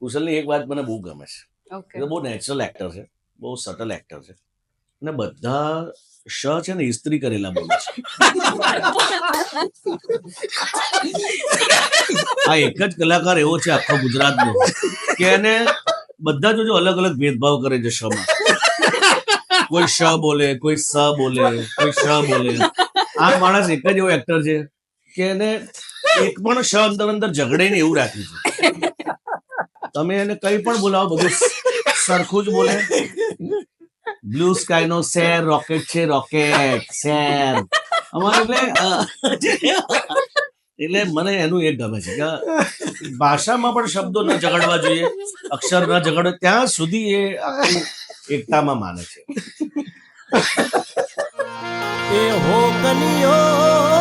કુશલની એક વાત મને બહુ ગમે છે. ઓકે. એ બહુ નેચરલ એક્ટર છે, બહુ સટલ એક્ટર છે, અને બધા શ છે ને ઇસ્ત્રી કરેલા બોલે છે. આ એક જ કલાકાર એવો છે આખો ગુજરાતનો કે એને બધા જો અલગ અલગ ભેદભાવ કરે છે શમાં. કોઈ શ બોલે, કોઈ સ બોલે, કોઈ શ બોલે. આ માણસ એક જ એવો એક્ટર છે કે એને એક પણ શ અંદર અંદર ઝઘડે ને એવું રાખ્યું છે. તમે એને કઈ પણ બોલાવો બધું સરખું જ બોલે. બ્લુ સ્કાય નો શેર રોકેટ છે, રોકેટ શેર અમારે એટલે મને એનું એક ગમે છે કે ભાષામાં પણ શબ્દો ન ઝઘડવા જોઈએ, અક્ષર ન ઝઘડે ત્યાં સુધી એ આખું એકતામાં માને છે. એ હો કલિયો